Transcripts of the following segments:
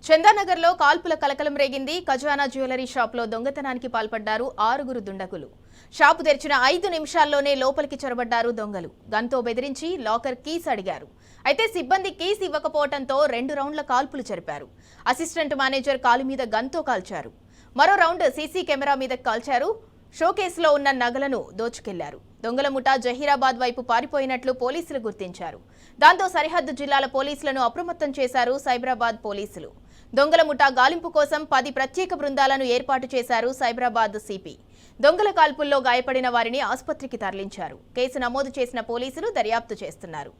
చందానగర్లో కాల్పుల కలకలం రేగింది. ఖజానా జ్యువెలరీ షాప్లో దొంగతనానికి పాల్పడ్డారు 6 దుండగులు. షాపు తెరిచిన 5 నిమిషాల్లోనే లోపలికి చొరబడ్డారు దొంగలు. గన్తో బెదిరించి లాకర్ కీస్ అడిగారు. అయితే సిబ్బంది కీస్ ఇవ్వకపోవడంతో 2 రౌండ్ల కాల్పులు జరిపారు. అసిస్టెంట్ మేనేజర్ కాలు మీద గన్తో కాల్చారు. మరో రౌండ్ సీసీ కెమెరా మీద కాల్చారు. షోకేసులో ఉన్న నగలను దోచుకెళ్లారు. దొంగల ముఠా జహీరాబాద్ వైపు పారిపోయినట్లు పోలీసులు గుర్తించారు. దాంతో సరిహద్దు జిల్లాల పోలీసులను అప్రమత్తం చేశారు సైబరాబాద్ పోలీసులు. దొంగల ముఠా గాలింపు కోసం 10 ప్రత్యేక బృందాలను ఏర్పాటు చేశారు సైబరాబాద్ సిపి. దొంగల కాల్పుల్లో గాయపడిన వారిని ఆసుపత్రికి తరలించారు. కేసు నమోదు చేసిన పోలీసులు దర్యాప్తు చేస్తున్నారు.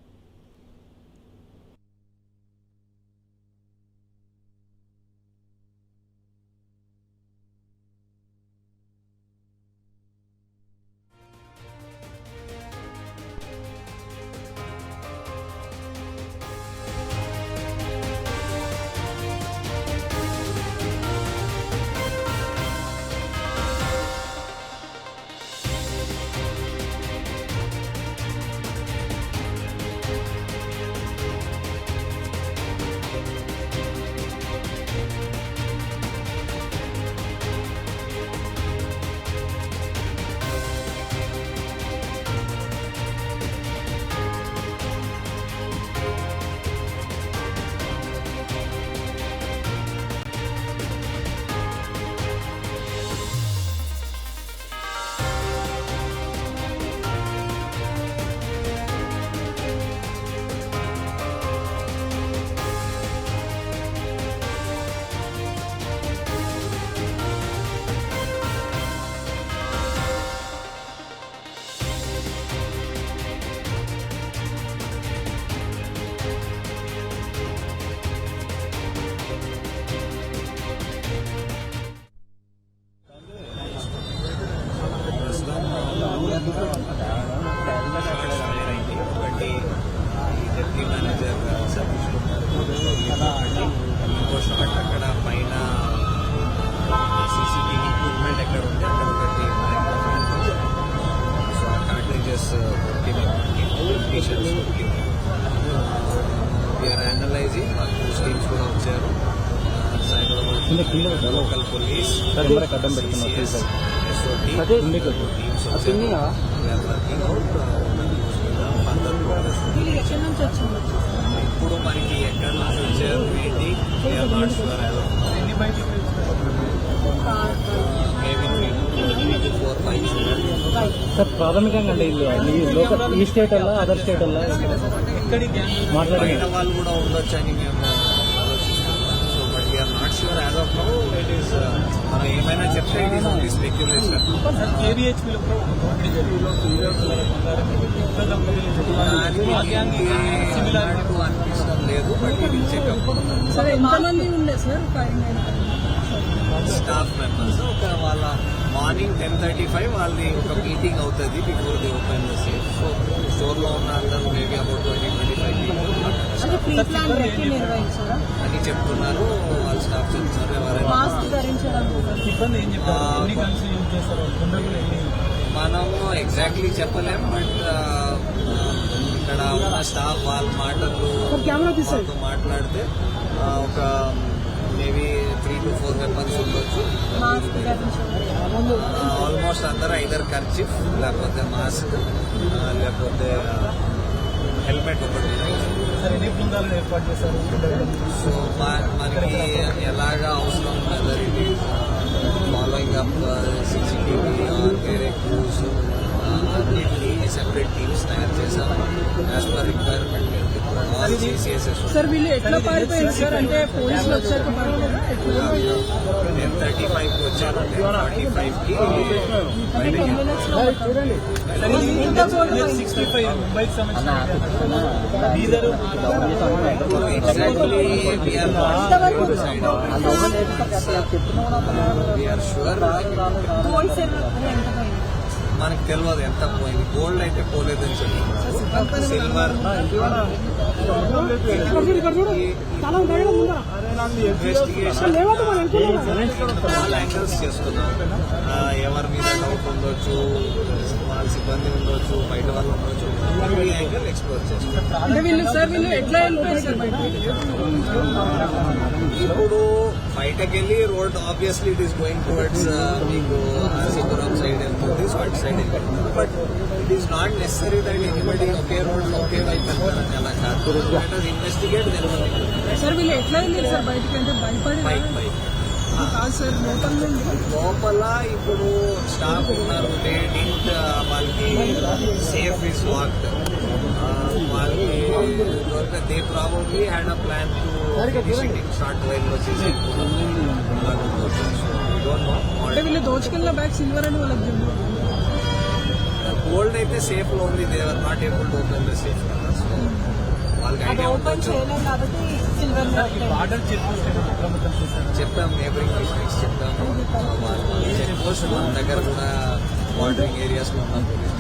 డిప్యూటీ మేనేజర్ సతీష్ ఇంకో షాట్ అక్కడ పైన సీసీటీవీ ఎక్విప్మెంట్ ఎక్కడ ఉంది అక్కడ ఒకటి సో ఆ కార్ట్రిజెస్ వీఆర్ అనలైజింగ్ మాకు టీమ్స్ కూడా వచ్చారు. సైబరాబాద్ లోకల్ పోలీస్ ఇప్పుడు మనకి ఎక్కడి నుంచి వచ్చారు ఏంటి సార్ ప్రాథమికంగా అంటే ఈ స్టేట్ వల్ల అదర్ స్టేట్ వల్ల బయట వాళ్ళు కూడా ఉండొచ్చు అని మేము ఆలోచిస్తున్నాం. So but we're not sure as of now it is మనం ఏమైనా చెప్తే ఇట్ ఈస్ ఓన్లీ స్పెక్యులేషన్. అనిపిస్తాం లేదు బట్ ఇది చెకప్ స్టాఫ్ మెంబర్స్ ఒక వాళ్ళ మార్నింగ్ 10:35 వాళ్ళది ఒక మీటింగ్ అవుతుంది before the open the safe. So store లో ఉన్న అందరూ మేబీ అబౌట్ 20-25 అని చెప్తున్నారు. వాళ్ళ స్టాఫ్ చెప్తున్నారు. మనము ఎగ్జాక్ట్లీ చెప్పలేం బట్ ఇక్కడ ఉన్న స్టాఫ్ వాళ్ళ మాటలు మాట్లాడితే ఒక మేబీ 3 to 4 వెపన్స్ ఉండొచ్చు. ఆల్మోస్ట్ అందరూ ఐదర్ కర్చీఫ్ లేకపోతే మాస్క్ లేకపోతే హెల్మెట్ ఒకటి. సో మనకి ఎలాగా అవసరం ఉన్నది ఇది ఫాలోయింగ్ అప్ సీసీటీవీ వేరే క్రూస్ అన్నింటినీ సెపరేట్ టీమ్స్ తయారు చేశాము యాజ్ పర్ రిక్వైర్మెంట్. సార్ వీళ్ళు ఎట్లా పారిపోయారు సార్? అంటే పోలీసులు వచ్చాక 10:35 వచ్చారు. 10:45 మనకు తెలియదు ఎంత పోయింది. గోల్డ్ అయితే పోలేదని చెప్పి సిల్వర్ ఇన్వెస్టిగేషన్ ఆల్ యాంగిల్స్ చేస్తున్నాం. ఎవరి మీద డౌట్ ఉండొచ్చు, వాళ్ళ సిబ్బంది ఉండొచ్చు, బయట వాళ్ళు ఉండొచ్చు, ఈ యాంగిల్ ఎక్స్ప్లోర్ చేస్తున్నాం. అంటే వీళ్ళు ఎట్లా వెళ్ళిపోయారు సార్ బయటకి? ఇప్పుడు బయటకెళ్ళి road obviously it is going towards మీకు ఆర్సీపురం సైడ్ వెళ్తుంది, సో అటు సైడ్ వెళ్తుంది. But it is not necessary that anybody okay road లో ఒకే వైపు వెళ్తారని అలా కాదు. ఇన్వెస్టిగేట్ సార్ వీళ్ళు ఎట్లా వెళ్ళారు సార్ బయటకి? అంటే భయపడి బైక్ కాదు సార్ లోపల నుండి లోపల ఇప్పుడు స్టాఫ్ ఉన్నారు, వాళ్ళకి సేఫ్ ఇస్ వాక్, వాళ్ళకి they probably had a plan to start while వచ్చేసి అంటే వీళ్ళు దోచుకెళ్ళిన బ్యాగ్ సిల్వర్ అని వాళ్ళకి తెలియదు. గోల్డ్ అయితే సేఫ్ లో ఉంది, they are not able to open the safe. వాళ్ళకి ఐడియా ఉండొచ్చు. చెప్తాం, నేబరింగ్ డిస్ట్రిక్ట్స్ చెప్తాం, వాళ్ళ చెక్ పోస్ట్ మన దగ్గర కూడా బార్డరింగ్ ఏరియాస్ లో ఉన్న పోలీస్